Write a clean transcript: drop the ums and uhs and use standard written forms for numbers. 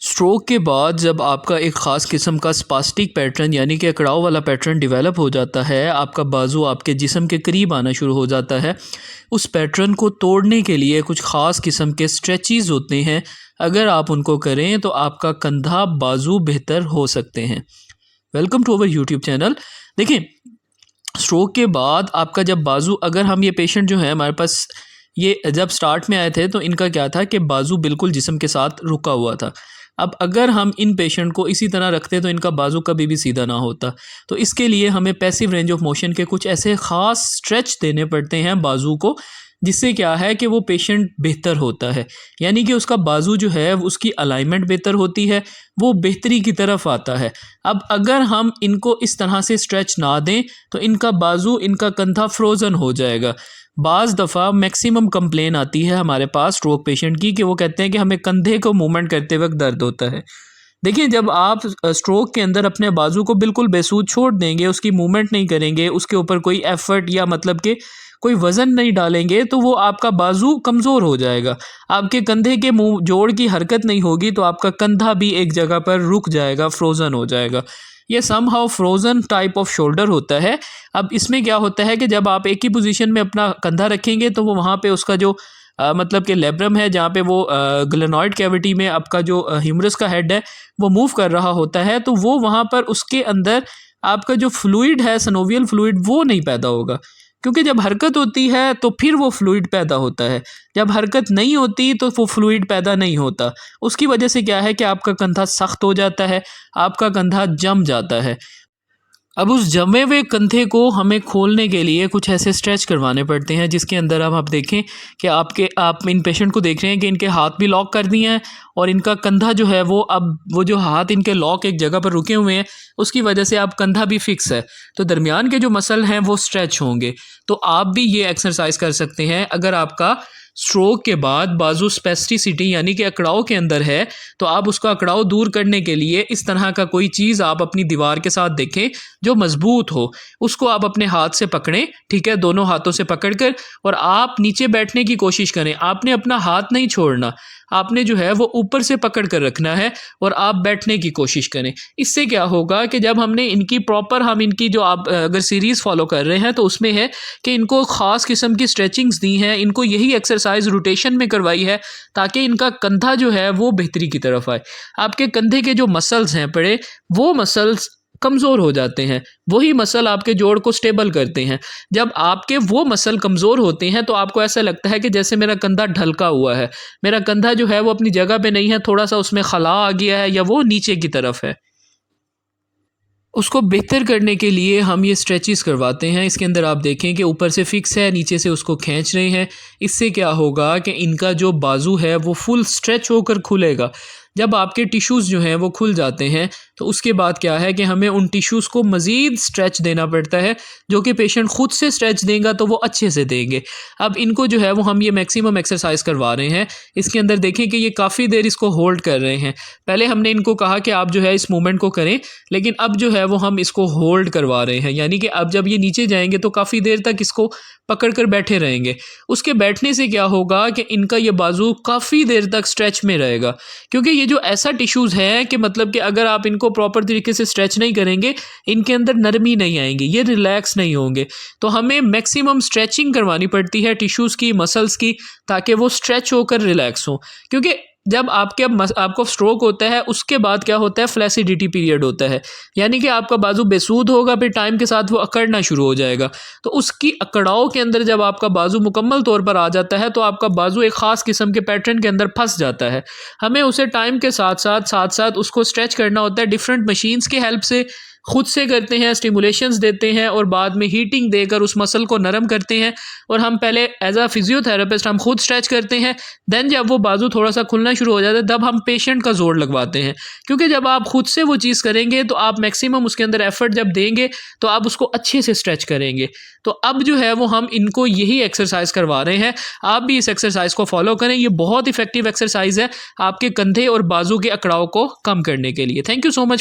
Stroke के बाद जब आपका एक ख़ास किस्म का स्पास्टिक पैटर्न यानी कि अकड़ाव वाला पैटर्न डेवलप हो जाता है, आपका बाजू आपके जिस्म के करीब आना शुरू हो जाता है। उस पैटर्न को तोड़ने के लिए कुछ ख़ास किस्म के स्ट्रेचेस होते हैं। अगर आप उनको करें तो आपका कंधा बाजू बेहतर हो सकते हैं। Welcome to our YouTube channel. देखें, स्ट्रोक के बाद आपका जब बाजू, अगर हम ये पेशेंट जो है हमारे पास, ये जब स्टार्ट में आए थे तो इनका क्या था कि बाजू बिल्कुल जिस्म के साथ रुका हुआ था। अब अगर हम इन पेशेंट को इसी तरह रखते तो इनका बाजू कभी भी सीधा ना होता। तो इसके लिए हमें पैसिव रेंज ऑफ मोशन के कुछ ऐसे ख़ास स्ट्रेच देने पड़ते हैं बाजू को, जिससे क्या है कि वो पेशेंट बेहतर होता है। यानी कि उसका बाजू जो है उसकी अलाइनमेंट बेहतर होती है, वो बेहतरी की तरफ आता है। अब अगर हम इनको इस तरह से स्ट्रेच ना दें तो इनका बाजू, इनका कंधा फ्रोज़न हो जाएगा। बाज़ दफ़ा मैक्सिमम कंप्लेन आती है हमारे पास स्ट्रोक पेशेंट की कि वो कहते हैं कि हमें कंधे को मूवमेंट करते वक्त दर्द होता है। देखिए, जब आप स्ट्रोक के अंदर अपने बाजू को बिल्कुल बेसूद छोड़ देंगे, उसकी मूवमेंट नहीं करेंगे, उसके ऊपर कोई एफर्ट या मतलब कि कोई वज़न नहीं डालेंगे, तो वो आपका बाजू कमज़ोर हो जाएगा। आपके कंधे के मुंह जोड़ की हरकत नहीं होगी तो आपका कंधा भी एक जगह पर रुक जाएगा, फ्रोज़न हो जाएगा। ये somehow frozen type off shoulder होता है। अब इसमें क्या होता है कि जब आप एक ही पोजीशन में अपना कंधा रखेंगे तो वो वहाँ पे उसका जो मतलब कि लेब्रम है, जहाँ पे वो ग्लेनॉइड कैविटी में आपका जो ह्यूमरस का हेड है वो मूव कर रहा होता है, तो वो वहाँ पर उसके अंदर आपका जो फ्लूइड है, सनोवियल फ्लूइड, वो नहीं पैदा होगा। क्योंकि जब हरकत होती है तो फिर वो फ्लूइड पैदा होता है, जब हरकत नहीं होती तो वो फ्लूइड पैदा नहीं होता। उसकी वजह से क्या है कि आपका कंधा सख्त हो जाता है, आपका कंधा जम जाता है। अब उस जमे हुए कंधे को हमें खोलने के लिए कुछ ऐसे स्ट्रेच करवाने पड़ते हैं, जिसके अंदर अब आप देखें कि आप इन पेशेंट को देख रहे हैं कि इनके हाथ भी लॉक कर दिए हैं और इनका कंधा जो है वो, अब वो जो हाथ इनके लॉक एक जगह पर रुके हुए हैं, उसकी वजह से आप कंधा भी फिक्स है, तो दरमियान के जो मसल हैं वो स्ट्रेच होंगे। तो आप भी ये एक्सरसाइज कर सकते हैं। अगर आपका स्ट्रोक के बाद बाजू स्पेस्टिसिटी यानी कि अकड़ाव के अंदर है, तो आप उसका अकड़ाव दूर करने के लिए इस तरह का कोई चीज़ आप अपनी दीवार के साथ देखें जो मजबूत हो, उसको आप अपने हाथ से पकड़ें, ठीक है, दोनों हाथों से पकड़कर, और आप नीचे बैठने की कोशिश करें। आपने अपना हाथ नहीं छोड़ना, आपने जो है वो ऊपर से पकड़ कर रखना है और आप बैठने की कोशिश करें। इससे क्या होगा कि जब हमने इनकी प्रॉपर, हम इनकी जो आप अगर सीरीज़ फॉलो कर रहे हैं तो उसमें है कि इनको ख़ास किस्म की स्ट्रेचिंग्स दी हैं, इनको यही एक्सरसाइज रोटेशन में करवाई है ताकि इनका कंधा जो है वो बेहतरी की तरफ आए। आपके कंधे के जो मसल्स हैं पड़े, वो मसल्स कमज़ोर हो जाते हैं, वही मसल आपके जोड़ को स्टेबल करते हैं। जब आपके वो मसल कमज़ोर होते हैं तो आपको ऐसा लगता है कि जैसे मेरा कंधा ढलका हुआ है, मेरा कंधा जो है वो अपनी जगह पे नहीं है, थोड़ा सा उसमें खला आ गया है या वो नीचे की तरफ है। उसको बेहतर करने के लिए हम ये स्ट्रेचेस करवाते हैं। इसके अंदर आप देखें कि ऊपर से फिक्स है, नीचे से उसको खींच रहे हैं। इससे क्या होगा कि इनका जो बाजू है वो फुल स्ट्रेच होकर खुलेगा। जब आपके टिश्यूज़ जो हैं वो खुल जाते हैं तो उसके बाद क्या है कि हमें उन टिश्यूज़ को मज़ीद स्ट्रेच देना पड़ता है, जो कि पेशेंट ख़ुद से स्ट्रेच देगा तो वो अच्छे से देंगे। अब इनको जो है वो हम ये मैक्सिमम एक्सरसाइज करवा रहे हैं। इसके अंदर देखें कि ये काफ़ी देर इसको होल्ड कर रहे हैं। पहले हमने इनको कहा कि आप जो है इस मूवमेंट को करें, लेकिन अब जो है वो हम इसको होल्ड करवा रहे हैं। यानी कि अब जब ये नीचे जाएंगे तो काफ़ी देर तक इसको पकड़ कर बैठे रहेंगे। उसके बैठने से क्या होगा कि इनका ये बाजू काफ़ी देर तक स्ट्रेच में रहेगा, क्योंकि ये जो ऐसा टिश्यूज़ है कि मतलब कि अगर आप इनको प्रॉपर तरीके से स्ट्रेच नहीं करेंगे, इनके अंदर नरमी नहीं आएंगी, ये रिलैक्स नहीं होंगे। तो हमें मैक्सिमम स्ट्रेचिंग करवानी पड़ती है टिश्यूज़ की, मसल्स की, ताकि वो स्ट्रेच होकर रिलैक्स हो। क्योंकि जब आपको स्ट्रोक होता है उसके बाद क्या होता है, फ्लैसिडिटी पीरियड होता है, यानी कि आपका बाजू बेसूद होगा, फिर टाइम के साथ वो अकड़ना शुरू हो जाएगा। तो उसकी अकड़ाव के अंदर जब आपका बाजू मुकम्मल तौर पर आ जाता है तो आपका बाजू एक ख़ास किस्म के पैटर्न के अंदर फंस जाता है। हमें उसे टाइम के साथ साथ उसको स्ट्रेच करना होता है। डिफरेंट मशीन्स की हेल्प से खुद से करते हैं, स्टिमुलेशंस देते हैं और बाद में हीटिंग देकर उस मसल को नरम करते हैं। और हम पहले एज अ फिजियोथेरेपिस्ट हम खुद स्ट्रेच करते हैं, देन जब वो बाजू थोड़ा सा खुलना शुरू हो जाता है तब हम पेशेंट का जोर लगवाते हैं। क्योंकि जब आप खुद से वो चीज़ करेंगे तो आप मैक्सिमम उसके अंदर एफर्ट जब देंगे तो आप उसको अच्छे से स्ट्रेच करेंगे। तो अब जो है वो हम इनको यही एक्सरसाइज करवा रहे हैं। आप भी इस एक्सरसाइज को फॉलो करें, ये बहुत इफेक्टिव एक्सरसाइज है आपके कंधे और बाजू के अकड़ाव को कम करने के लिए। Thank you so much.